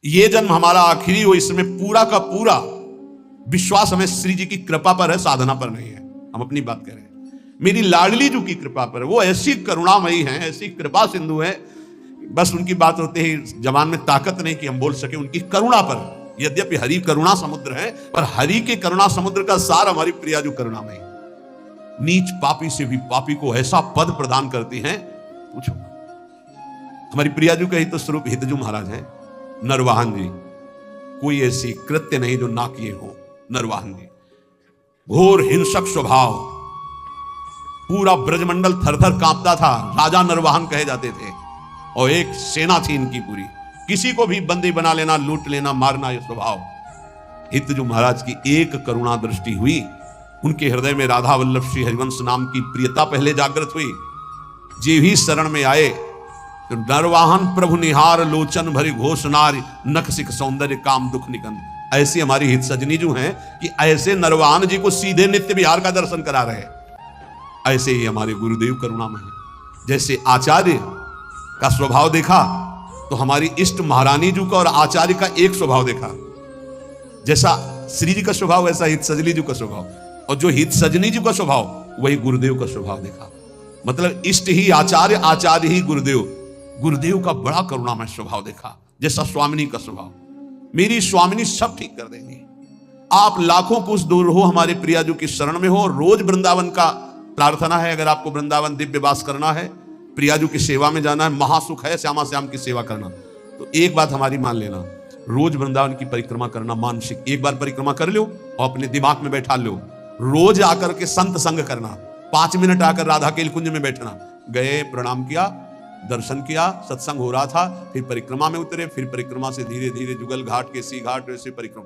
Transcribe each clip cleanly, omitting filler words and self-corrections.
ये जन्म हमारा आखिरी हो, इसमें पूरा का पूरा विश्वास हमें श्री जी की कृपा पर है, साधना पर नहीं है। हम अपनी बात कह रहे हैं, मेरी लाडली जी की कृपा पर। वो ऐसी करुणामयी हैं, ऐसी कृपा सिंधु है, बस उनकी बात होते ही जबान में ताकत नहीं कि हम बोल सके उनकी करुणा पर। यद्यपि हरि करुणा समुद्र है, पर हरि के करुणा समुद्र का सार हमारी प्रिया जो करुणामयी। नीच पापी से भी पापी को ऐसा पद प्रदान करती हैं, पूछो। हमारी प्रियाजू का ही तो स्वरूप हितजू महाराज है, नरवाहन जी। कोई ऐसी कृत्य नहीं जो ना किए हो नरवाहन जी। घोर हिंसक स्वभाव, पूरा ब्रजमंडल थरथर कांपता था, राजा नरवाहन कहे जाते थे, और एक सेना थी इनकी पूरी। किसी को भी बंदी बना लेना, लूट लेना, मारना, यह स्वभाव। हितजू महाराज की एक करुणा दृष्टि हुई, उनके हृदय में राधा वल्लभ श्री हरिवंश नाम की प्रियता पहले जागृत हुई। जे भी शरण में आए तो नरवाहन प्रभु निहार, लोचन भरी घोष नारी, नख सिख सौंदर्य काम दुख निकन। ऐसी हमारी हित सजनी जो हैं कि ऐसे नरवाहन जी को सीधे नित्य विहार का दर्शन करा रहे हैं। ऐसे ही हमारे गुरुदेव करुणामय हैं। जैसे आचार्य का स्वभाव देखा तो हमारी इष्ट महारानी जी का और आचार्य का एक स्वभाव देखा। जैसा श्री जी का स्वभाव वैसा हित सजनी जी का स्वभाव, और जो हित सजनी जी का स्वभाव वही गुरुदेव का स्वभाव देखा। मतलब इष्ट ही आचार्य, आचार्य ही गुरुदेव, गुरुदेव का बड़ा करुणामय स्वभाव देखा। जैसा स्वामिनी का स्वभाव, मेरी स्वामिनी सब ठीक कर देंगी। आप लाखों कुछ दूर हो, हमारे प्रियाजू की शरण में हो। रोज वृंदावन का प्रार्थना है, अगर आपको वृंदावन दिव्य वास करना है, प्रियाजू की सेवा में जाना है, महासुख है श्यामा श्याम की सेवा करना, तो एक बात हमारी मान लेना, रोज वृंदावन की परिक्रमा करना मानसिक। एक बार परिक्रमा कर लो और अपने दिमाग में बैठा लो, रोज आकर के संत संग करना। 5 मिनट आकर राधा के कुंज में बैठना, गए, प्रणाम किया, दर्शन किया, सत्संग हो रहा था, फिर परिक्रमा में उतरे, फिर परिक्रमा से धीरे धीरे जुगल घाट, केसी घाट, वैसे परिक्रमा।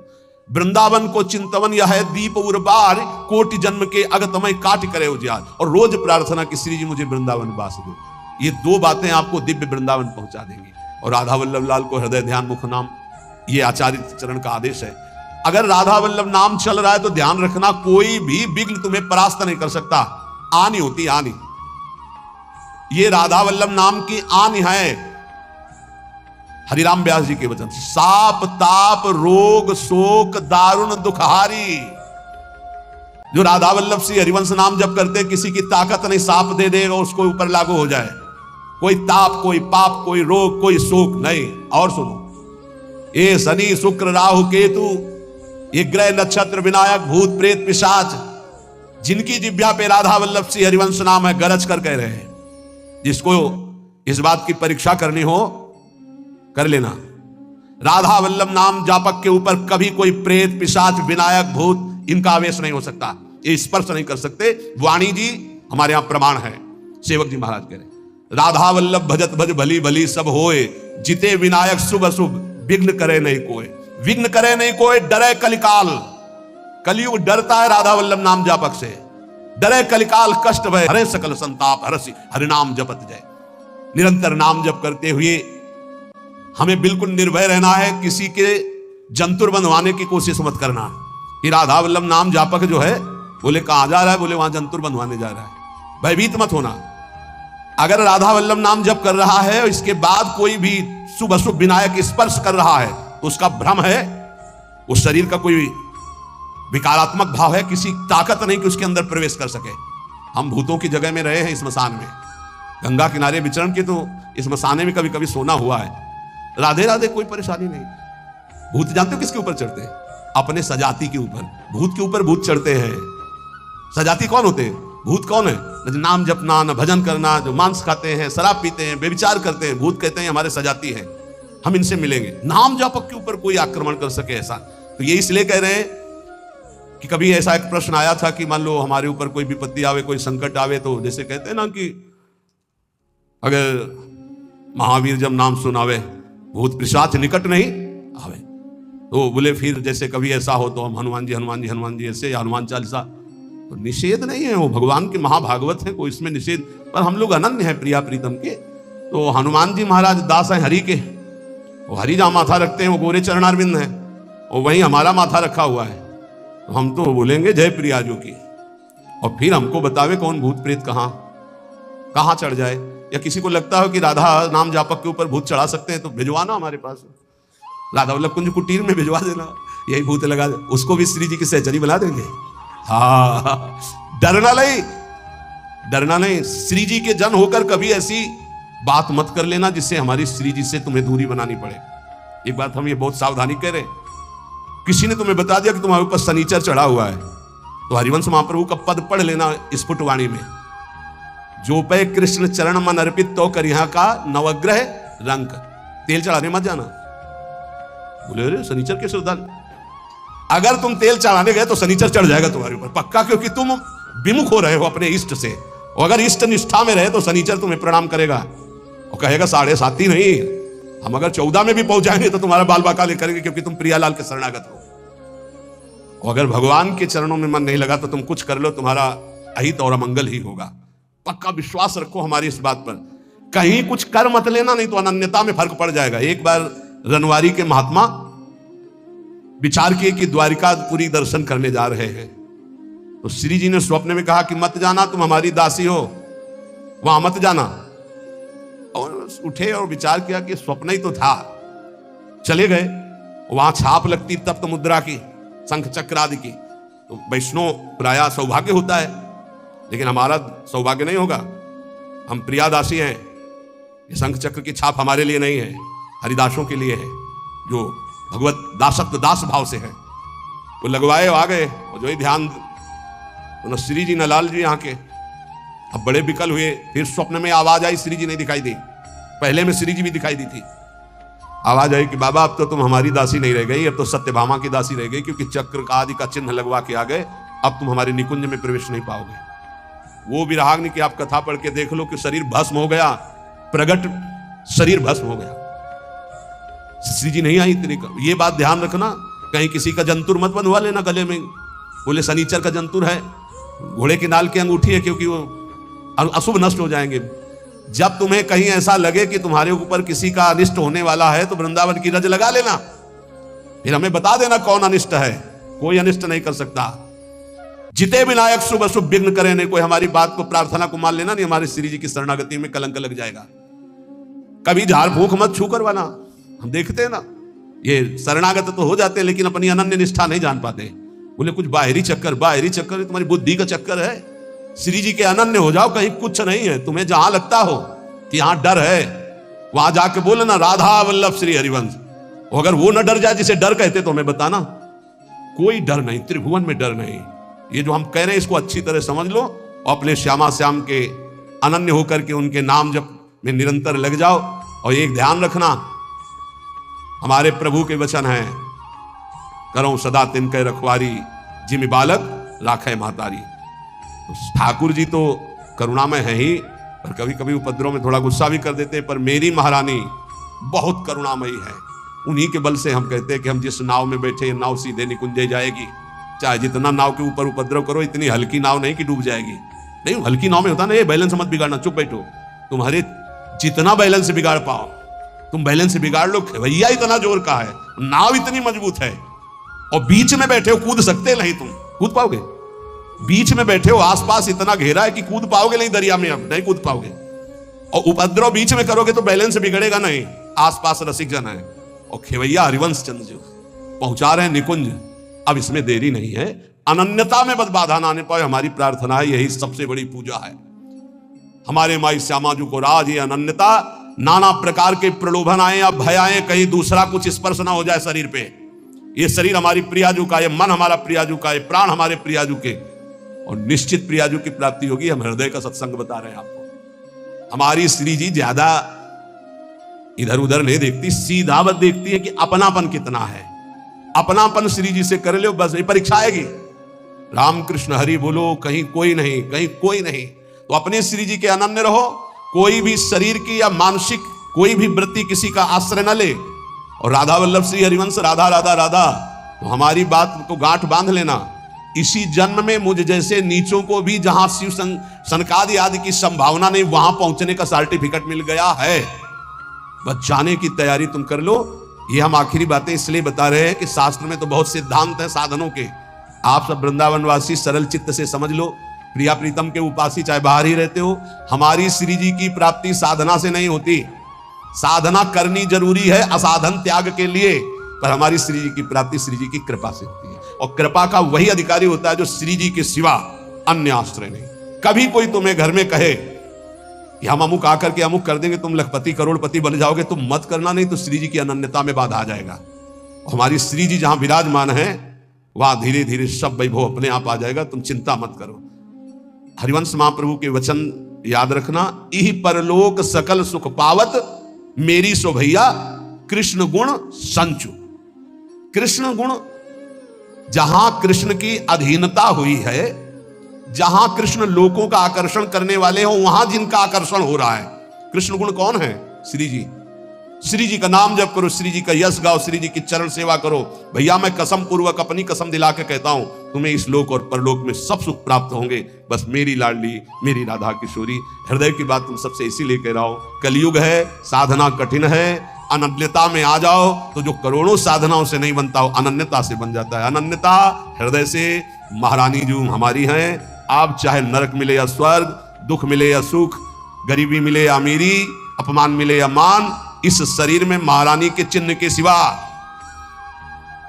वृंदावन को चिंतवन यह है दीप उर्बार, कोटि जन्म के अगतमय काट करे उजियार। और रोज प्रार्थना कि श्री जी मुझे वृंदावन वास दो। ये 2 बातें आपको दिव्य वृंदावन पहुंचा देंगी। और राधा वल्लभ लाल को हृदय ध्यान मुख नाम, ये आचार्य चरण का आदेश है। अगर राधा वल्लभ नाम चल रहा है तो ध्यान रखना, कोई भी विघ्न तुम्हें परास्त नहीं कर सकता। आनी होती आनी, ये राधा वल्लभ नाम की आनी है। हरिराम व्यास जी के वचन, साप ताप रोग शोक दारुण दुखहारी। जो राधा वल्लभ श्री हरिवंश नाम जब करते, किसी की ताकत नहीं, साप दे देगा उसको ऊपर लागू हो जाए। कोई ताप, कोई पाप, कोई रोग, कोई शोक नहीं। और सुनो, ये शनि शुक्र राहु केतु, ये ग्रह नक्षत्र विनायक भूत प्रेत पिशाच, जिनकी जिब्या पे राधा वल्लभ श्री हरिवंश नाम है, गरज कर कह रहे हैं। जिसको इस बात की परीक्षा करनी हो कर लेना। राधा वल्लभ नाम जापक के ऊपर कभी कोई प्रेत पिशाच विनायक भूत इनका आवेश नहीं हो सकता, ये स्पर्श नहीं कर सकते। वाणी जी हमारे यहां प्रमाण है। सेवक जी महाराज कह रहे, राधा वल्लभ भजत भज भली भली सब होए, जिते विनायक शुभ अशुभ विघ्न करे नहीं कोई। विघ्न करे नहीं कोई, डरे कलिकाल। कलियुग डरता है राधा वल्लभ नाम जापक से। डरे कलिकाल कष्ट भय, हरे सकल संताप हरसि हरिनाम जपत जय। निरंतर नाम जप करते हुए हमें बिल्कुल निर्भय रहना है, किसी के जंतुर बंधवाने की कोशिश मत करना। कि राधा वल्लभ नाम जापक जो है, बोले कहां जा रहा है, बोले वहां जंतुर बंधवाने जा रहा है। भयभीत मत होना। अगर राधा वल्लभ नाम जप कर रहा है और इसके बाद कोई भी शुभ अशुभ विनायक स्पर्श कर रहा है तो उसका भ्रम है, उस शरीर का कोई विकारात्मक भाव है, किसी ताकत नहीं कि उसके अंदर प्रवेश कर सके। हम भूतों की जगह में रहे हैं, स्मशान में, गंगा किनारे विचरण के, तो स्मशाने में कभी कभी सोना हुआ है। राधे राधे, कोई परेशानी नहीं। भूत जानते हो किसके ऊपर चढ़ते हैं? अपने सजाती के ऊपर। भूत के ऊपर भूत चढ़ते हैं। सजाती कौन होते हैं? भूत कौन है? न नाम जपना, न भजन करना, जो मांस खाते हैं, शराब पीते हैं, व्यभिचार करते हैं, भूत कहते हैं हमारे सजाती है, हम इनसे मिलेंगे। नाम जापक के ऊपर कोई आक्रमण कर सके ऐसा, तो ये इसलिए कह रहे हैं कि कभी ऐसा एक प्रश्न आया था कि मान लो हमारे ऊपर कोई विपत्ति आवे, कोई संकट आवे, तो जैसे कहते हैं ना कि अगर महावीर जब नाम सुनावे भूत पिशाच निकट नहीं आवे, तो बोले फिर जैसे कभी ऐसा हो तो हम हनुमान जी हनुमान जी हनुमान जी ऐसे, या हनुमान चालीसा, तो निषेध नहीं है, वो भगवान के महाभागवत है, कोई इसमें निषेध। पर हम लोग अनन्य है प्रिया प्रीतम के, तो हनुमान जी महाराज दास हैं हरि के, वो हरि जहाँ माथा रखते हैं वो गोरे चरणारविंद है, और वहीं हमारा माथा रखा हुआ है, तो हम तो बोलेंगे जय प्रियाजू की। और फिर हमको बतावे कौन भूत प्रेत कहाँ कहाँ चढ़ जाए। या किसी को लगता हो कि राधा नाम जापक के ऊपर भूत चढ़ा सकते हैं तो भिजवाना हमारे पास। राधा वल्लभ कुंज कुटीर में भिजवा देना, यही भूत लगा दे, उसको भी श्री जी की सहचरी बना देंगे। हाँ, डरना नहीं, डरना नहीं। श्री जी के जन होकर कभी ऐसी बात मत कर लेना जिससे हमारी श्री जी से तुम्हें दूरी बनानी पड़े। एक बात हम ये बहुत सावधानी कह रहे, किसी ने तुम्हें बता दिया कि तुम्हारे ऊपर शनिचर चढ़ा हुआ है, तो हरिवंश महाप्रभु का पद पढ़ लेना स्फुटवाणी में, जो पे कृष्ण चरण मन अर्पित तो करिहा का नवग्रह रंग। तेल चढ़ाने मत जाना। बोले अरे शनिचर कैसे उदान, अगर तुम तेल चढ़ाने गए तो शनिचर चढ़ जाएगा तुम्हारे ऊपर पक्का, क्योंकि तुम विमुख हो रहे हो अपने इष्ट से। और अगर इष्ट निष्ठा में रहे तो शनिचर तुम्हें प्रणाम करेगा और कहेगा 7.5 ही नहीं, हम अगर 14 में भी पहुंच जाएंगे तो तुम्हारा बाल बाका ले करेंगे, क्योंकि तुम प्रियालाल के शरणागत हो। और अगर भगवान के चरणों में मन नहीं लगा तो तुम कुछ कर लो, तुम्हारा अहित और अमंगल ही होगा। पक्का विश्वास रखो हमारी इस बात पर, कहीं कुछ कर मत लेना, नहीं तो अनन्यता में फर्क पड़ जाएगा। एक बार रनवारी के महात्मा विचार किए कि द्वारिकापुरी दर्शन करने जा रहे हैं, तो श्री जी ने स्वप्न में कहा कि मत जाना, तुम हमारी दासी हो, वहां मत जाना। और उठे और विचार किया कि स्वप्न ही तो था, चले गए। वहां छाप लगती तप्त मुद्रा की, शंख चक्र आदि की, तो वैष्णव प्राय सौभाग्य होता है, लेकिन हमारा सौभाग्य नहीं होगा, हम प्रियादासी हैं। ये शंख चक्र की छाप हमारे लिए नहीं है, हरिदासों के लिए है, जो भगवत दासत्व दास भाव से है। वो लगवाए आ गए, और जो ही ध्यान, तो न श्री जी न लाल जी यहाँ के। अब बड़े विकल हुए, फिर स्वप्न में आवाज आई, श्री जी नहीं दिखाई दी, पहले में श्री जी भी दिखाई दी थी। आवाज आई कि बाबा अब तो तुम हमारी दासी नहीं रह गई, अब तो सत्यभामा की दासी रह गई, क्योंकि चक्र का आदि का चिन्ह लगवा के आ गए, अब तुम हमारे निकुंज में प्रवेश नहीं पाओगे। वो विराग्नि की आप कथा पढ़ के देख लो कि शरीर भस्म हो गया, प्रगट शरीर भस्म हो गया, श्री जी नहीं आई इतनी। ये बात ध्यान रखना, कहीं किसी का जंतुर मत बंधवा लेना गले में, बोले शनिचर का जंतुर है, घोड़े की नाल की अंगूठी है, क्योंकि वो अशुभ नष्ट हो जाएंगे। जब तुम्हें कहीं ऐसा लगे कि तुम्हारे ऊपर किसी का अनिष्ट होने वाला है तो वृंदावन की रज लगा लेना, फिर हमें बता देना कौन अनिष्ट है। कोई अनिष्ट नहीं कर सकता, जिते विनायक शुभ अशुभ विघ्न करे नहीं। कोई हमारी बात को, प्रार्थना को मान लेना नहीं, हमारे श्री जी की शरणागति में कलंक लग जाएगा। कभी झाड़ फूंक मत छू करवाना। हम देखते हैं ना, ये शरणागत तो हो जाते हैं लेकिन अपनी अनन्य निष्ठा नहीं जान पाते। बोले कुछ बाहरी चक्कर, बाहरी चक्कर तुम्हारी बुद्धि का चक्कर है। श्री जी के अनन्य हो जाओ, कहीं कुछ नहीं है। तुम्हें जहां लगता हो कि यहां डर है, वहां जाके बोलना राधा वल्लभ श्री हरिवंश। अगर वो न डर जाए जिसे डर कहते तो हमें बताना। कोई डर नहीं, त्रिभुवन में डर नहीं। ये जो हम कह रहे हैं इसको अच्छी तरह समझ लो, और अपने श्यामा श्याम के अनन्य होकर के उनके नाम जप में निरंतर लग जाओ। और एक ध्यान रखना, हमारे प्रभु के वचन हैं, करो सदा तिनके रखवारी, जिमि बालक राखे महतारी। तो ठाकुर जी तो करुणामय है ही, पर कभी कभी उपद्रव में थोड़ा गुस्सा भी कर देते हैं, पर मेरी महारानी बहुत करुणामयी है। उन्हीं के बल से हम कहते हैं कि हम जिस नाव में बैठे, नाव सीधे निकुंजे जाएगी। चाहे जितना नाव के ऊपर उपद्रव करो, इतनी हल्की नाव नहीं कि डूब जाएगी। नहीं, हल्की नाव में होता ना, ये बैलेंस मत बिगाड़ना, चुप बैठो। तुम्हारे जितना बैलेंस बिगाड़ पाओ तुम बैलेंस बिगाड़ लो। भैया इतना जोर का है, नाव इतनी मजबूत है, और बीच में बैठे हो, कूद सकते नहीं, तुम कूद पाओगे? बीच में बैठे हो, आसपास इतना घेरा है कि कूद पाओगे नहीं दरिया में, अब नहीं कूद पाओगे। और उपद्रव बीच में करोगे तो बैलेंस बिगड़ेगा नहीं, आसपास रसिक जन है। और खेवैया हरिवंश चंद्र जी पहुंचा रहे हैं निकुंज। अब इसमें देरी नहीं है, अनन्यता में बद बाधा ना आने पाए, हमारी प्रार्थना है, यही सबसे बड़ी पूजा है। हमारे माई श्यामा जी को राज ये अनन्यता, नाना प्रकार के प्रलोभन आए या भय आए, कहीं दूसरा कुछ स्पर्श ना हो जाए शरीर पे। ये शरीर हमारी प्रियाजू का, ये मन हमारा प्रियाजू का, ये प्राण हमारे प्रियाजू के, और निश्चित प्रियाजू की प्राप्ति होगी। हम हृदय का सत्संग बता रहे हैं आपको। हमारी श्री जी ज्यादा इधर उधर नहीं देखती, सीधा बस देखती है कि अपनापन कितना है। अपनापन श्री जी से कर लो, बस ये परीक्षा आएगी। रामकृष्ण हरि बोलो, कहीं कोई नहीं, कहीं कोई नहीं। तो अपने श्री जी के अनन्य रहो, कोई भी शरीर की या मानसिक कोई भी वृत्ति किसी का आश्रय न ले। और राधा वल्लभ श्री हरिवंश, राधा राधा राधा, तो हमारी बात को गांठ बांध लेना। इसी जन्म में मुझ जैसे नीचों को भी जहां शिव सनकादि आदि की संभावना नहीं, वहां पहुंचने का सर्टिफिकेट मिल गया है। बस जाने की तैयारी तुम कर लो। ये हम आखिरी बातें इसलिए बता रहे हैं कि शास्त्र में तो बहुत सिद्धांत है साधनों के। आप सब वृंदावनवासी सरल चित्त से समझ लो। प्रिया प्रीतम के उपासी चाहे बाहर ही रहते हो, हमारी श्री जी की प्राप्ति साधना से नहीं होती। साधना करनी जरूरी है असाधन त्याग के लिए, पर हमारी श्री जी की प्राप्ति श्री जी की कृपा से होती है। और कृपा का वही अधिकारी होता है जो श्री जी के सिवा अन्य आश्रय नहीं। कभी कोई तुम्हें घर में कहे कि हम अमुक आकर के अमुक कर देंगे, तुम लखपति करोड़पति बन जाओगे, तुम मत करना, नहीं तो श्री जी की अनन्यता में बाधा आ जाएगा। हमारी श्री जी जहां विराजमान है वहां धीरे धीरे सब वैभव अपने आप आ जाएगा, तुम चिंता मत करो। हरिवंश महाप्रभु के वचन याद रखना, इह परलोक सकल सुख पावत मेरी सो भैया कृष्ण गुण संचु। कृष्ण गुण, जहां कृष्ण की अधीनता हुई है, जहां कृष्ण लोगों का आकर्षण करने वाले हो, वहां जिनका आकर्षण हो रहा है। कृष्ण गुण कौन है? श्री जी। श्री जी का नाम जप करो, श्री जी का यश गाओ, श्री जी की चरण सेवा करो। भैया मैं कसम पूर्वक अपनी कसम दिला के कहता हूं, तुम्हें इस लोक और परलोक में सब सुख प्राप्त होंगे। बस मेरी लाडली, मेरी राधा किशोरी। हृदय की बात तुम सबसे इसीलिए कह रहा हूं, कलयुग है, साधना कठिन है, अनन्यता में आ जाओ तो जो करोड़ों साधनाओं से नहीं बनता हो अनन्यता से बन जाता है। अनन्यता हृदय से। महारानी जो हमारी हैं, आप चाहे नरक मिले या स्वर्ग, दुख मिले या सुख, गरीबी मिले या अमीरी, अपमान मिले या मान, इस शरीर में महारानी के चिन्ह के सिवा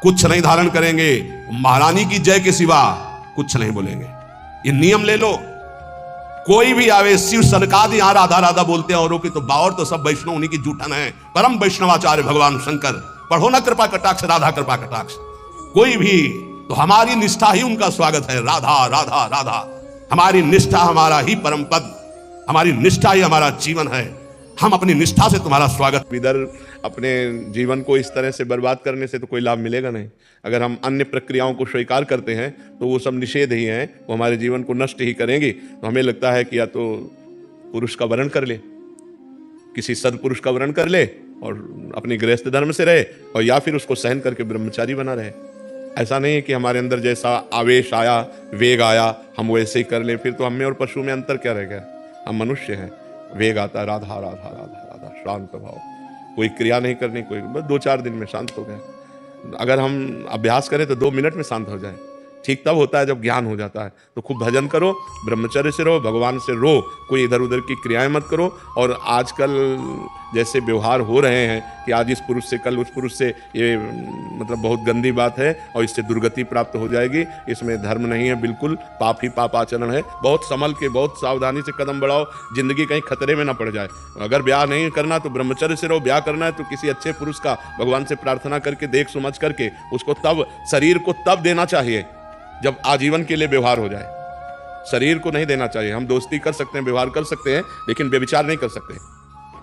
कुछ नहीं धारण करेंगे। महारानी की जय के सिवा कुछ नहीं बोलेंगे। ये नियम ले लो। कोई भी आवे, शिव सनकादि यहां राधा राधा बोलते हैं औरों की, तो बावर तो सब वैष्णव उन्हीं की जूठन है। परम वैष्णवाचार्य भगवान शंकर, पढ़ो ना कृपा कटाक्ष, राधा कृपा कटाक्ष। कोई भी तो हमारी निष्ठा ही उनका स्वागत है। राधा राधा राधा, हमारी निष्ठा हमारा ही परम पद, हमारी निष्ठा ही हमारा जीवन है। हम अपनी निष्ठा से तुम्हारा स्वागत। इधर अपने जीवन को इस तरह से बर्बाद करने से तो कोई लाभ मिलेगा नहीं। अगर हम अन्य प्रक्रियाओं को स्वीकार करते हैं तो वो सब निषेध ही हैं, वो हमारे जीवन को नष्ट ही करेंगी। तो हमें लगता है कि या तो पुरुष का वर्ण कर ले, किसी सदपुरुष का वर्ण कर ले और अपनी गृहस्थ धर्म से रहे, और या फिर उसको सहन करके ब्रह्मचारी बना रहे। ऐसा नहीं है कि हमारे अंदर जैसा आवेश आया, वेग आया, हम वैसे ही कर ले। फिर तो हम में और पशु में अंतर क्या रह गया? हम मनुष्य हैं। वेग आता है, राधा राधा राधा राधा, शांत भाव, कोई क्रिया नहीं करनी, कोई बस 2-4 दिन में शांत हो गए। अगर हम अभ्यास करें तो 2 मिनट में शांत हो जाए। ठीक तब होता है जब ज्ञान हो जाता है। तो खूब भजन करो, ब्रह्मचर्य से रहो, भगवान से रो, कोई इधर उधर की क्रियाएं मत करो। और आजकल जैसे व्यवहार हो रहे हैं कि आज इस पुरुष से कल उस पुरुष से, ये मतलब बहुत गंदी बात है और इससे दुर्गति प्राप्त हो जाएगी। इसमें धर्म नहीं है, बिल्कुल पाप ही पाप आचरण है। बहुत संभल के, बहुत सावधानी से कदम बढ़ाओ, जिंदगी कहीं खतरे में ना पड़ जाए। अगर ब्याह नहीं करना तो ब्रह्मचर्य से रहो, ब्याह करना है तो किसी अच्छे पुरुष का भगवान से प्रार्थना करके, देख समझ करके उसको तब, शरीर को तब देना चाहिए जब आजीवन के लिए व्यवहार हो जाए। शरीर को नहीं देना चाहिए। हम दोस्ती कर सकते हैं, व्यवहार कर सकते हैं, लेकिन व्यभिचार नहीं कर सकते।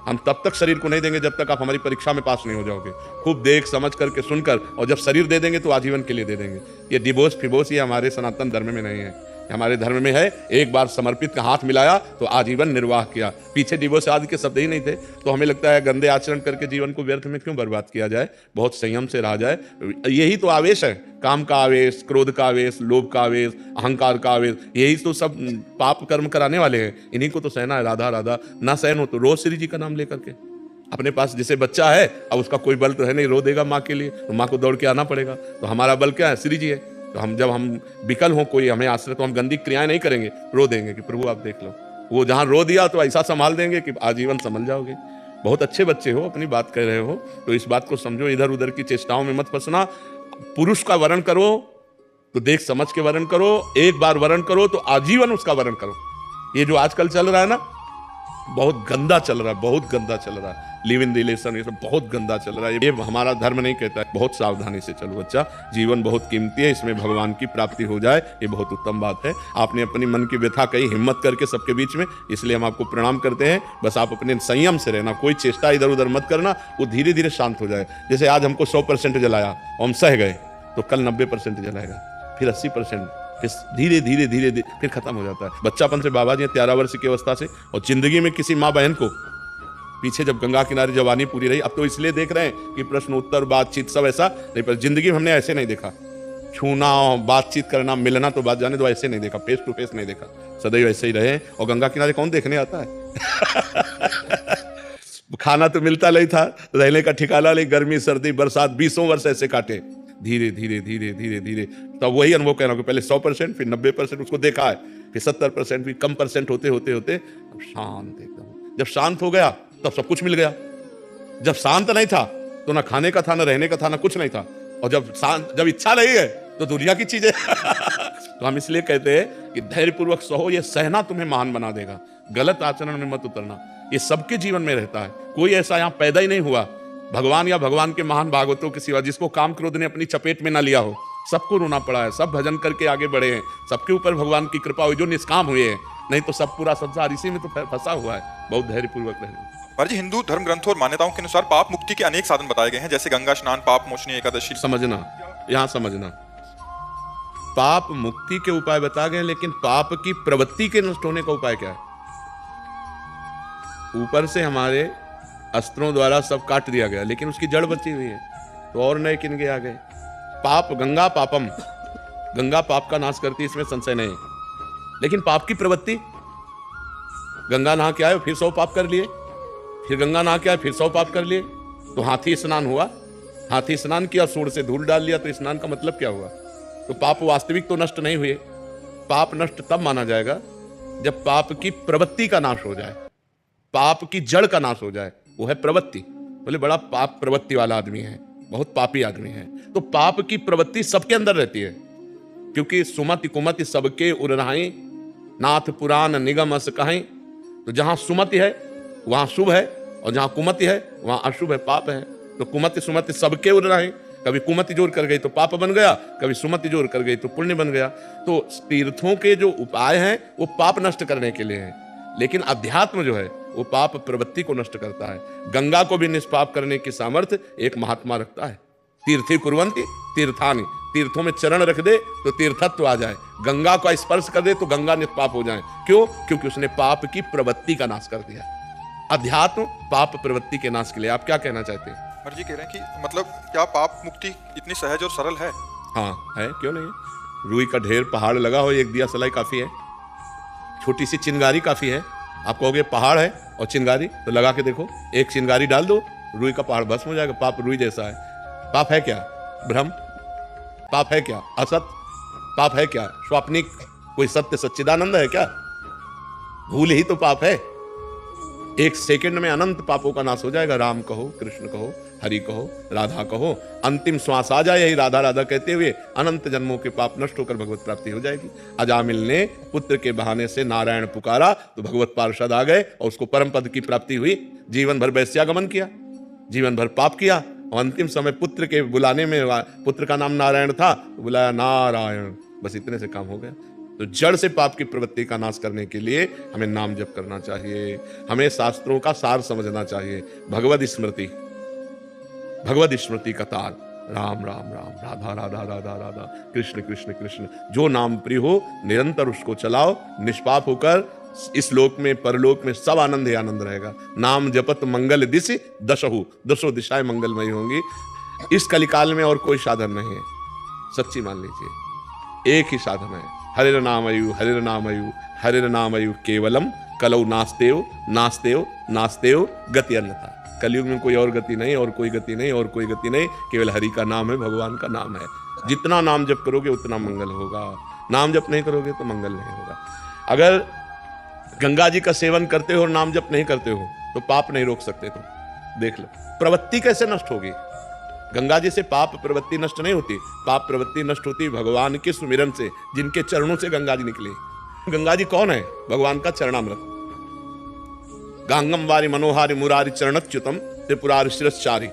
हम तब तक शरीर को नहीं देंगे जब तक आप हमारी परीक्षा में पास नहीं हो जाओगे। खूब देख समझ करके, सुनकर, और जब शरीर दे देंगे तो आजीवन के लिए दे देंगे। ये डिवोर्स फिवोर्स ये हमारे सनातन धर्म में नहीं है। हमारे धर्म में है, एक बार समर्पित का हाथ मिलाया तो आजीवन निर्वाह किया। पीछे डिवोर्स आदि के शब्द ही नहीं थे। तो हमें लगता है गंदे आचरण करके जीवन को व्यर्थ में क्यों बर्बाद किया जाए, बहुत संयम से रहा जाए। यही तो आवेश है, काम का आवेश, क्रोध का आवेश, लोभ का आवेश, अहंकार का आवेश, यही तो सब पाप कर्म कराने वाले हैं। इन्हीं को तो सहना है। राधा राधा ना सहन हो तो रोज श्री जी का नाम लेकर के। अपने पास जैसे बच्चा है, अब उसका कोई बल तो है नहीं, रो देगा माँ के लिए, तो माँ को दौड़ के आना पड़ेगा। तो हमारा बल क्या है? श्री जी है। तो हम जब हम विकल हो, कोई हमें आश्रय, तो हम गंदी क्रियाएं नहीं करेंगे, रो देंगे कि प्रभु आप देख लो। वो जहां रो दिया तो ऐसा संभाल देंगे कि आजीवन संभल जाओगे। बहुत अच्छे बच्चे हो, अपनी बात कह रहे हो तो इस बात को समझो। इधर उधर की चेष्टाओं में मत फंसना। पुरुष का वर्ण करो तो देख समझ के वर्ण करो। एक बार वर्ण करो तो आजीवन उसका वर्ण करो। ये जो आजकल चल रहा है ना, बहुत गंदा चल रहा है, बहुत गंदा चल रहा है। लिव इन रिलेशन, ये सब बहुत गंदा चल रहा है। ये हमारा धर्म नहीं कहता है। बहुत सावधानी से चलो बच्चा, जीवन बहुत कीमती है, इसमें भगवान की प्राप्ति हो जाए, ये बहुत उत्तम बात है। आपने अपनी मन की व्यथा कही हिम्मत करके सबके बीच में, इसलिए हम आपको प्रणाम करते हैं। बस आप अपने संयम से रहना, कोई चेष्टा इधर उधर मत करना, वो धीरे धीरे शांत हो जाए। जैसे आज हमको 100% जलाया, हम सह गए, तो कल 90% जलाएगा, फिर 80%, फिर धीरे धीरे धीरे धीरे फिर खत्म हो जाता है। बच्चापन से बाबा जी 13 वर्ष की अवस्था से, और जिंदगी में किसी माँ बहन को पीछे जब गंगा किनारे जवानी पूरी रही, अब तो इसलिए देख रहे हैं कि प्रश्न उत्तर बातचीत सब ऐसा नहीं, पर जिंदगी में हमने ऐसे नहीं देखा। छूना, बातचीत करना, मिलना तो बात जाने दो, ऐसे नहीं देखा, फेस टू फेस नहीं देखा। सदैव ऐसे ही रहे। और गंगा किनारे कौन देखने आता है? खाना तो मिलता नहीं था, रहने का ठिकाना नहीं, गर्मी सर्दी बरसात 20 वर्ष ऐसे काटे। धीरे धीरे धीरे धीरे धीरे तब वही अनुभव कह रहा हूँ, पहले 100%, फिर 90% उसको देखा है, फिर 70%, फिर कम परसेंट होते होते होते अब शांत एकदम। जब शांत हो गया तब सब कुछ मिल गया। जब शांत नहीं था तो ना खाने का था, ना रहने का था, ना कुछ नहीं था। और जब इच्छा नहीं है तो दुनिया की चीजें तो हम इसलिए कहते हैं कि धैर्यपूर्वक सहो, ये सहना तुम्हें महान बना देगा। गलत आचरण में मत उतरना, ये सबके जीवन में रहता है। कोई ऐसा यहाँ पैदा ही नहीं हुआ भगवान या भगवान के महान भागवतों के सिवा जिसको काम क्रोध ने अपनी चपेट में ना लिया हो। सबको रोना पड़ा है, सब भजन करके आगे बढ़े हैं, सबके ऊपर भगवान की कृपा हुई जो निष्काम हुए हैं, नहीं तो सब पूरा संसार इसी में तो फंसा हुआ है। बहुत धैर्यपूर्वक रहना। महाराज जी, हिंदू धर्म ग्रंथों और मान्यताओं के अनुसार पाप मुक्ति के अनेक साधन बताए गए हैं, जैसे गंगा स्नान, पाप मोचनी एकादशी। समझना, यहाँ समझना, पाप मुक्ति के उपाय बता गए, लेकिन पाप की प्रवृत्ति के नष्ट होने का उपाय क्या है? ऊपर से हमारे अस्त्रों द्वारा सब काट दिया गया, लेकिन उसकी जड़ बची हुई है, तो और नए किनके आ गए। पाप गंगा पापम, गंगा पाप का नाश करती है, इसमें संशय नहीं। लेकिन पाप की प्रवृत्ति, गंगा नहा के आए फिर 100 पाप कर लिए, फिर गंगा नहा के आए फिर 100 पाप कर लिए, तो हाथी स्नान हुआ, हाथी स्नान किया, सूंड से धूल डाल लिया, तो स्नान का मतलब क्या हुआ? तो पाप वास्तविक तो नष्ट नहीं हुए। पाप नष्ट तब माना जाएगा जब पाप की प्रवृत्ति का नाश हो जाए, पाप की जड़ का नाश हो जाए, वो है प्रवृत्ति। बोले बड़ा पाप प्रवृत्ति वाला आदमी है, बहुत पापी आदमी है। तो पाप की प्रवृत्ति सबके अंदर रहती है, क्योंकि सुमति कुमति सबके उरनाई, नाथ पुराण निगम अस कहीं। तो जहां सुमति है वहां शुभ है, और जहां कुमति है वहां अशुभ है, पाप है। तो कुमति सुमति सबके उरनाई, कभी कुमति जोर कर गई तो पाप बन गया, कभी सुमति जोर कर गई तो पुण्य बन गया। तो तीर्थों के जो उपाय हैं वो पाप नष्ट करने के लिए हैं, लेकिन अध्यात्म जो है वो पाप प्रवृत्ति को नष्ट करता है। गंगा को भी निष्पाप करने की सामर्थ्य एक महात्मा रखता है। तीर्थी कुर्वन्ति तीर्थानि, तीर्थों में चरण रख दे तो तीर्थत्व आ जाए, गंगा का स्पर्श कर दे तो गंगा निष्पाप हो जाए। क्यों? क्योंकि उसने पाप की प्रवृत्ति का नाश कर दिया। अध्यात्म पाप प्रवृत्ति के नाश के लिए। आप क्या कहना चाहते हैं? महाराज जी कह रहे हैं कि मतलब क्या पाप मुक्ति इतनी सहज और सरल है? हाँ है, क्यों नहीं है। रुई का ढेर पहाड़ लगा हो, एक दिया सलाई काफी है, छोटी सी चिंगारी काफी है। आप कहोगे पहाड़ है और चिंगारी, तो लगा के देखो, एक चिंगारी डाल दो, रुई का पहाड़ भस्म हो जाएगा। पाप रुई जैसा है। पाप है क्या? भ्रम। पाप है क्या? असत। पाप है क्या? स्वाप्निक। कोई सत्य सच्चिदानंद है क्या? भूल ही तो पाप है। एक सेकंड में अनंत पापों का नाश हो जाएगा। राम कहो, कृष्ण कहो, हरि कहो, राधा कहो, अंतिम श्वास आ जाए यही राधा राधा कहते हुए, अनंत जन्मों के पाप नष्ट होकर भगवत प्राप्ति हो जाएगी। अजामिल ने पुत्र के बहाने से नारायण पुकारा तो भगवत पार्षद आ गए और उसको परम पद की प्राप्ति हुई। जीवन भर वैश्यागमन किया, जीवन भर पाप किया, और अंतिम समय पुत्र के बुलाने में, पुत्र का नाम नारायण था, बुलाया नारायण, बस इतने से काम हो गया। तो जड़ से पाप की प्रवृत्ति का नाश करने के लिए हमें नाम जप करना चाहिए, हमें शास्त्रों का सार समझना चाहिए। भगवद स्मृति, भगवद स्मृति का तार, राम राम राम, राधा राधा राधा राधा, कृष्ण कृष्ण कृष्ण। जो नाम प्रिय हो निरंतर उसको चलाओ, निष्पाप होकर इस लोक में परलोक में सब आनंद ही आनंद रहेगा। नाम जपत मंगल दिशि दशहु, दसों दिशाएं मंगलमयी होंगी। इस कलिकाल में और कोई साधन नहीं है, सच्ची मान लीजिए, एक ही साधन है, हरिर नामयु हरिर नामयु हरिर नामयु केवलम, कलौ नास्तेव नास्तेव नास्तेव गति अन्यथा। कलयुग में कोई और गति नहीं, और कोई गति नहीं, और कोई गति नहीं, केवल हरि का नाम है, भगवान का नाम है। जितना नाम जप करोगे उतना मंगल होगा, नाम जप नहीं करोगे तो मंगल नहीं होगा। अगर गंगा जी का सेवन करते हो और नाम जप नहीं करते हो तो पाप नहीं रोक सकते। तुम देख लो प्रवृत्ति कैसे नष्ट होगी। गंगा जी से पाप प्रवृत्ति नष्ट नहीं होती, पाप प्रवृत्ति नष्ट होती भगवान के सुमिरन से, जिनके चरणों से गंगा जी निकली। गंगा जी कौन है? भगवान का चरणामृत। गांगम वारी मनोहारी मुरारी चरणच्युतम त्रिपुरारि शिरश्चारी।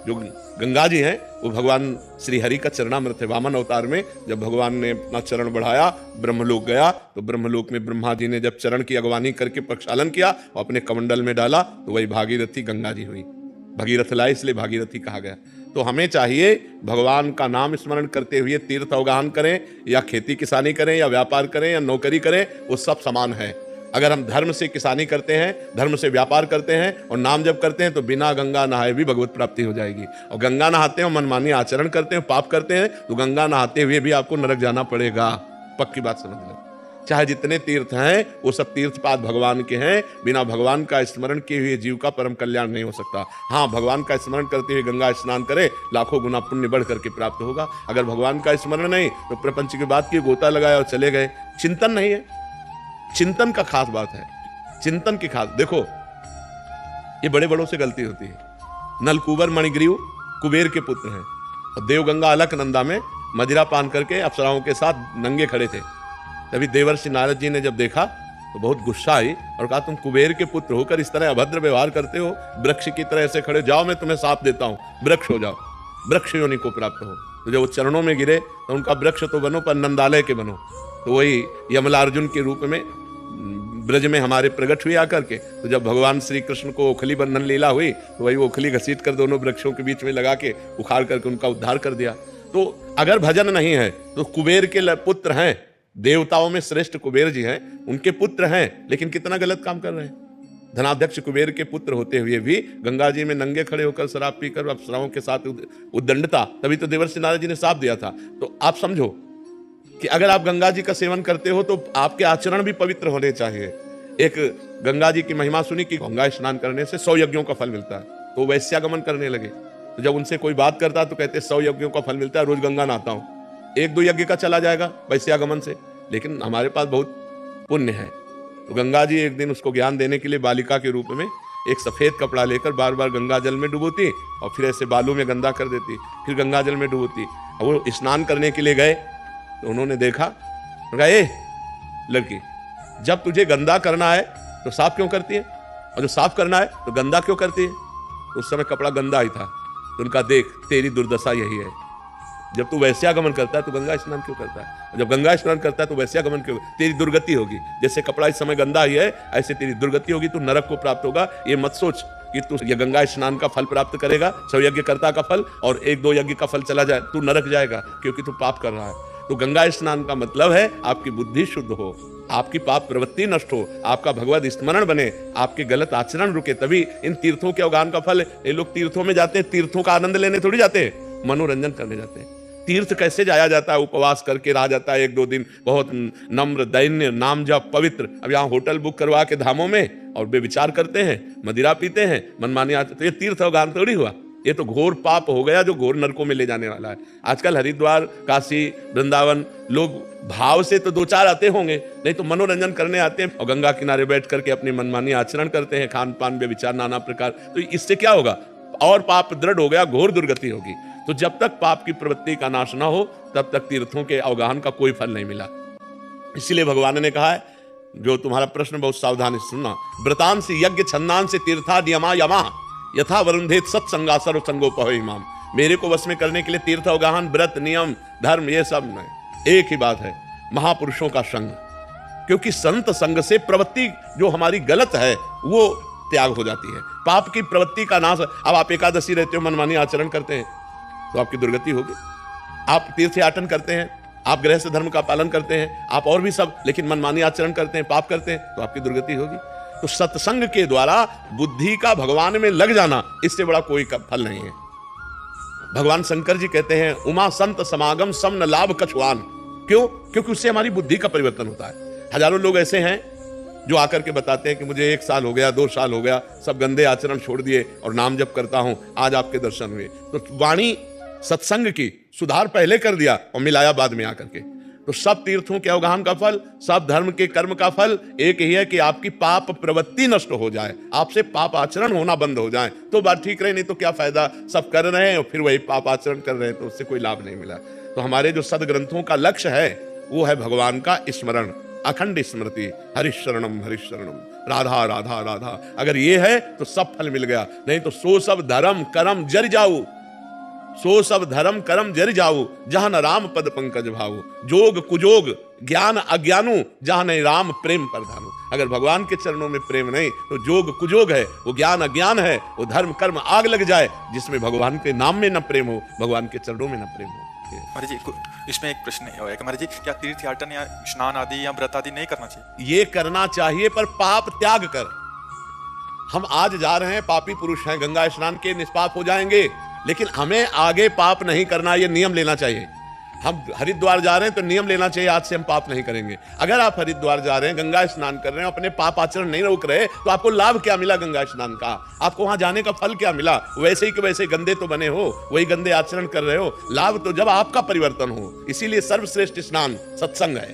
जो गंगा जी हैं वो भगवान श्री हरि का चरणामृत है। वामन अवतार में जब भगवान ने अपना चरण बढ़ाया, ब्रह्मलोक गया, तो ब्रह्मलोक में ब्रह्मा जी ने जब चरण की अगवानी करके प्रक्षालन किया और अपने कमंडल में डाला, तो वही भागीरथी गंगा जी हुई। भगीरथ लाई इसलिए भागीरथी कहा गया। तो हमें चाहिए भगवान का नाम स्मरण करते हुए तीर्थ अवगाहन करें, या खेती किसानी करें, या व्यापार करें, या नौकरी करें, वो सब समान है। अगर हम धर्म से किसानी करते हैं, धर्म से व्यापार करते हैं और नाम जप करते हैं, तो बिना गंगा नहाए भी भगवत प्राप्ति हो जाएगी। और गंगा नहाते हैं, मनमानी आचरण करते हैं, पाप करते हैं, तो गंगा नहाते हुए भी आपको नरक जाना पड़ेगा। पक्की बात समझ लो। चाहे जितने तीर्थ हैं वो सब तीर्थपाद भगवान के हैं, बिना भगवान का स्मरण किए हुए जीव का परम कल्याण नहीं हो सकता। हाँ, भगवान का स्मरण करते हुए गंगा स्नान करे, लाखों गुना पुण्य बढ़ करके प्राप्त होगा। अगर भगवान का स्मरण नहीं तो प्रपंच की बात की, गोता लगाया और चले गए, चिंतन नहीं है। चिंतन का खास बात है, चिंतन की खास। देखो ये बड़े बड़ों से गलती होती है। नलकूबर मणिग्रीव कुबेर के पुत्र हैं। और देवगंगा अलकनंदा में मदिरा पान करके अप्सराओं के साथ नंगे खड़े थे। तभी देवर्षि नारद जी ने जब देखा तो बहुत गुस्सा आई और कहा, तुम कुबेर के पुत्र होकर इस तरह अभद्र व्यवहार करते हो, वृक्ष की तरह ऐसे खड़े, जाओ मैं तुम्हें साथ देता हूं, वृक्ष हो जाओ, वृक्ष योनि को प्राप्त हो। तो जब वो चरणों में गिरे तो उनका वृक्ष तो बनो पर नंदालय के बनो। तो वही यमलार्जुन के रूप में ब्रज में हमारे प्रकट हुए आकर के। तो जब भगवान श्री कृष्ण को ओखली बंधन लीला हुई तो वही ओखली घसीट कर दोनों वृक्षों के बीच में लगा के उखाड़ करके उनका उद्धार कर दिया। तो अगर भजन नहीं है तो कुबेर के पुत्र हैं, देवताओं में श्रेष्ठ कुबेर जी हैं, उनके पुत्र हैं, लेकिन कितना गलत काम कर रहे हैं। धनाध्यक्ष कुबेर के पुत्र होते हुए भी गंगा जी में नंगे खड़े होकर शराब पीकर अप्सराओं के साथ उद्दंडता, तभी तो देवर्षि नारद जी ने साफ दिया था। तो आप समझो कि अगर आप गंगा जी का सेवन करते हो तो आपके आचरण भी पवित्र होने चाहिए। एक गंगा जी की महिमा सुनी कि गंगा स्नान करने से 100 यज्ञों का फल मिलता है, तो वैश्यागमन करने लगे। तो जब उनसे कोई बात करता तो कहते 100 यज्ञों का फल मिलता है, रोज गंगा नहाता हूं, 1-2 यज्ञ का चला जाएगा वैश्यागमन से, लेकिन हमारे पास बहुत पुण्य है। तो गंगा जी एक दिन उसको ज्ञान देने के लिए बालिका के रूप में एक सफेद कपड़ा लेकर बार बार गंगा जल में डुबोती और फिर ऐसे बालू में गंदा कर देती, फिर गंगा जल में डुबोती। वो स्नान करने के लिए गए तो उन्होंने देखा, कहा, ए लड़की, जब तुझे गंदा करना है तो साफ क्यों करती है, और जो साफ करना है तो गंदा क्यों करती है। तो उस समय कपड़ा गंदा ही था। तो उनका, देख तेरी दुर्दशा यही है, जब तू वैश्यागमन करता है तो गंगा स्नान क्यों करता है, और जब गंगा स्नान करता है तो वैश्यागमन क्यों, तेरी दुर्गति होगी। जैसे कपड़ा इस समय गंदा ही है ऐसे तेरी दुर्गति होगी, तू नरक को प्राप्त होगा। ये मत सोच कि तू ये गंगा स्नान का फल प्राप्त करेगा, 100 यज्ञकर्ता का फल, और 1-2 यज्ञ का फल चला जाए, तू नरक जाएगा, क्योंकि तू पाप कर रहा है। तो गंगा स्नान का मतलब है आपकी बुद्धि शुद्ध हो, आपकी पाप प्रवृत्ति नष्ट हो, आपका भगवत स्मरण बने, आपके गलत आचरण रुके, तभी इन तीर्थों के अवगान का फल। ये लोग तीर्थों में जाते हैं, तीर्थों का आनंद लेने थोड़ी जाते हैं, मनोरंजन करने जाते हैं। तीर्थ कैसे जाया जाता है, उपवास करके रहा जाता है 1-2 दिन, बहुत नम्र दैन्य नाम जप पवित्र। अब यहाँ होटल बुक करवा के धामों में और बेविचार करते हैं, मदिरा पीते हैं, मनमानी आते, तो ये तीर्थ अवगान थोड़ी हुआ, ये तो घोर पाप हो गया जो घोर नरकों में ले जाने वाला है। आजकल हरिद्वार, काशी, वृंदावन लोग भाव से तो 2-4 आते होंगे, नहीं तो मनोरंजन करने आते हैं और गंगा किनारे बैठ करके अपनी मनमानी आचरण करते हैं, खान पान बेविचार नाना प्रकार। तो इससे क्या होगा, और पाप दृढ़ हो गया, घोर दुर्गति होगी। तो जब तक पाप की प्रवृत्ति का नाश ना हो तब तक तीर्थों के अवगाहन का कोई फल नहीं मिला। इसीलिए भगवान ने कहा है, जो तुम्हारा प्रश्न बहुत सावधानी से सुनना, व्रतांसि यज्ञ छन्दांसि तीर्था नियमा यमा यथा वरुंधेत सत्संगा सर्वसंगोपहैमाम। मेरे को वश में करने के लिए तीर्थ अवगाहन, व्रत, नियम, धर्म, ये सब नहीं, एक ही बात है, महापुरुषों का संग। क्योंकि संत संग से प्रवृत्ति जो हमारी गलत है वो त्याग हो जाती है, पाप की प्रवृत्ति का नाश। अब आप एकादशी रहते हो, मनमानी आचरण करते हैं तो आपकी दुर्गति होगी। आप तीर्थ याटन करते हैं, आप गृहस्थ धर्म का पालन करते हैं, आप और भी सब, लेकिन मनमानी आचरण करते हैं, पाप करते हैं, तो आपकी दुर्गति होगी। तो सत्संग के द्वारा बुद्धि का भगवान में लग जाना, इससे बड़ा कोई फल नहीं है। भगवान शंकर जी कहते हैं, उमा संत समागम समन लाभ कछुआन। क्यों? क्योंकि उससे हमारी बुद्धि का परिवर्तन होता है। हजारों लोग ऐसे हैं जो आकर के बताते हैं कि मुझे 1 साल हो गया, 2 साल हो गया, सब गंदे आचरण छोड़ दिए और नाम जप करता हूं, आज आपके दर्शन हुए। तो वाणी सत्संग की सुधार पहले कर दिया और मिलाया बाद में आकर के। तो सब तीर्थों के अवगाहन का फल, सब धर्म के कर्म का फल एक ही है कि आपकी पाप प्रवृत्ति नष्ट हो जाए, आपसे पाप आचरण होना बंद हो जाए, तो बात ठीक रहे। नहीं तो क्या फायदा, सब कर रहे हैं और फिर वही पाप आचरण कर रहे हैं, तो उससे कोई लाभ नहीं मिला। तो हमारे जो सदग्रंथों का लक्ष्य है वो है भगवान का स्मरण, अखंड स्मृति, हरिशरणम हरिशरणम, राधा राधा राधा। अगर ये है तो सब फल मिल गया, नहीं तो सो सब धर्म कर्म जर जाऊ, सो सब धर्म कर्म जर जाऊ, जहां न राम पद पंकज भाऊ, जोग कुजोग ज्ञान अज्ञानू, जहां नहीं राम प्रेम प्रधानु। अगर भगवान के चरणों में प्रेम नहीं तो जोग कुजोग है, वो ज्ञान अज्ञान है, वो धर्म कर्म आग लग जाए। जिसमें भगवान के नाम में न प्रेम हो, भगवान के चरणों में न प्रेम हो। महाराज जी, इसमें एक प्रश्न है महाराज जी, क्या तीर्थ याटन या स्नान आदि या व्रत आदि नहीं करना चाहिए? ये करना चाहिए, पर पाप त्याग कर। हम आज जा रहे हैं, पापी पुरुष हैं, गंगा स्नान के निष्पाप हो जाएंगे, लेकिन हमें आगे पाप नहीं करना, ये नियम लेना चाहिए। हम हरिद्वार जा रहे हैं तो नियम लेना चाहिए, आज से हम पाप नहीं करेंगे। अगर आप हरिद्वार जा रहे हैं, गंगा स्नान कर रहे हैं, अपने पाप आचरण नहीं रोक रहे, तो आपको लाभ क्या मिला गंगा स्नान का? आपको वहां जाने का फल क्या मिला? वैसे ही कि वैसे गंदे तो बने हो, वही गंदे आचरण कर रहे हो। लाभ तो जब आपका परिवर्तन हो। इसीलिए सर्वश्रेष्ठ स्नान सत्संग है।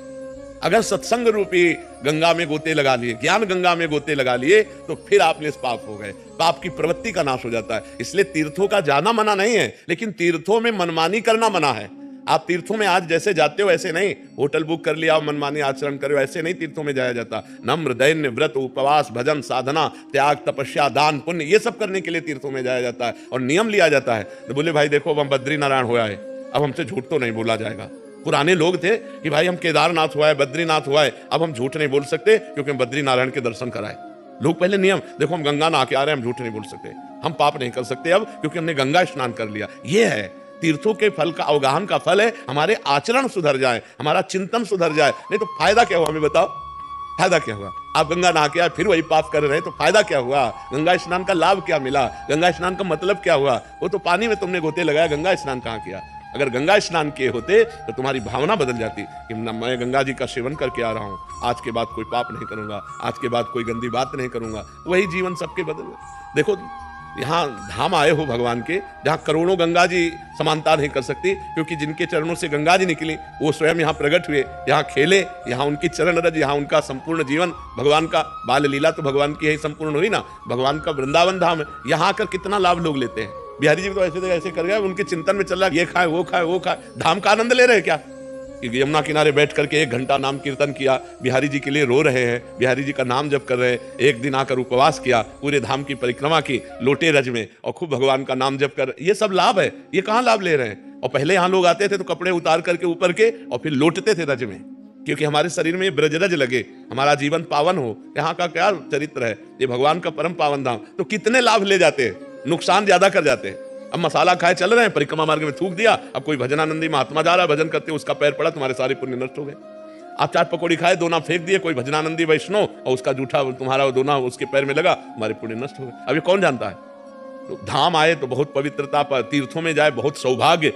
अगर सत्संग रूपी गंगा में गोते लगा लिए, ज्ञान गंगा में गोते लगा लिए, तो फिर आप निष्पाप हो गए, पाप की प्रवृत्ति का नाश हो जाता है। इसलिए तीर्थों का जाना मना नहीं है, लेकिन तीर्थों में मनमानी करना मना है। आप तीर्थों में आज जैसे जाते हो ऐसे नहीं, होटल बुक कर लिया और मनमानी आचरण करो, ऐसे नहीं तीर्थों में जाया जाता। नम्र, दैन्य, व्रत, उपवास, भजन, साधना, त्याग, तपस्या, दान, पुण्य, ये सब करने के लिए तीर्थों में जाया जाता है और नियम लिया जाता है। तो बोले भाई देखो अब हम बद्रीनारायण हुआ है, अब हमसे झूठ तो नहीं बोला जाएगा। पुराने लोग थे कि भाई हम केदारनाथ हुआ है, बद्रीनाथ हुआ है, अब हम झूठ नहीं बोल सकते क्योंकि हम बद्रीनारायण के दर्शन कराए। लोग पहले नियम, देखो हम गंगा नहा के आ रहे हैं, हम झूठ नहीं बोल सकते, हम पाप नहीं कर सकते अब क्योंकि हमने गंगा स्नान कर लिया। ये है तीर्थों के फल का, अवगाहन का फल है हमारे आचरण सुधर जाए, हमारा चिंतन सुधर जाए। नहीं तो फायदा क्या हुआ, हमें बताओ, फायदा क्या हुआ? आप गंगा नहा के आए फिर वही पाप कर रहे हैं, तो फायदा क्या हुआ? गंगा स्नान का लाभ क्या मिला? गंगा स्नान का मतलब क्या हुआ? वो तो पानी में तुमने गोते लगाया, गंगा स्नान कहाँ किया? अगर गंगा स्नान किए होते तो तुम्हारी भावना बदल जाती कि मैं गंगा जी का सेवन करके आ रहा हूँ, आज के बाद कोई पाप नहीं करूंगा, आज के बाद कोई गंदी बात नहीं करूंगा। वही जीवन सबके बदल गए। देखो यहाँ धाम आए हो भगवान के, जहाँ करोड़ों गंगा जी समानता नहीं कर सकती, क्योंकि जिनके चरणों से गंगा जी निकली वो स्वयं यहाँ प्रकट हुए, यहाँ खेले, यहाँ उनकी चरण रज, यहाँ उनका संपूर्ण जीवन भगवान का, बाल लीला तो भगवान की यही संपूर्ण हुई ना, भगवान का वृंदावन धाम है। यहाँ आकर कितना लाभ लोग लेते हैं। बिहारी जी तो ऐसे कर गए, उनके चिंतन में चल रहा है ये खाए वो खाए वो खाए, धाम का आनंद ले रहे हैं क्या? यमुना किनारे बैठ करके 1 घंटा नाम कीर्तन किया, बिहारी जी के लिए रो रहे हैं, बिहारी जी का नाम जप कर रहे हैं। एक दिन आकर उपवास किया, पूरे धाम की परिक्रमा की लोटे रज में और खूब भगवान का नाम जप कर, ये सब लाभ है। ये कहाँ लाभ ले रहे हैं? और पहले यहाँ लोग आते थे तो कपड़े उतार करके ऊपर के और फिर लोटते थे रज में, क्योंकि हमारे शरीर में ब्रजरज लगे, हमारा जीवन पावन हो। यहाँ का क्या चरित्र है, ये भगवान का परम पावन धाम। तो कितने लाभ ले जाते हैं, नुकसान ज्यादा कर जाते हैं। अब मसाला खाए चल रहे हैं, परिक्रमा मार्ग में थूक दिया, अब कोई भजनानंदी महात्मा जा रहा है, भजन करते, उसका पैर पड़ा, तुम्हारे सारे पुण्य नष्ट हो गए। आप चाट पकौड़ी खाए, दोना फेंक दिए, कोई भजनानंदी वैष्णव और उसका जूठा तुम्हारा दोना उसके पैर में लगा, तुम्हारे पुण्य नष्ट हो गए। अब ये कौन जानता है? तो धाम आए तो बहुत पवित्रता, पर तीर्थों में जाए बहुत सौभाग्य।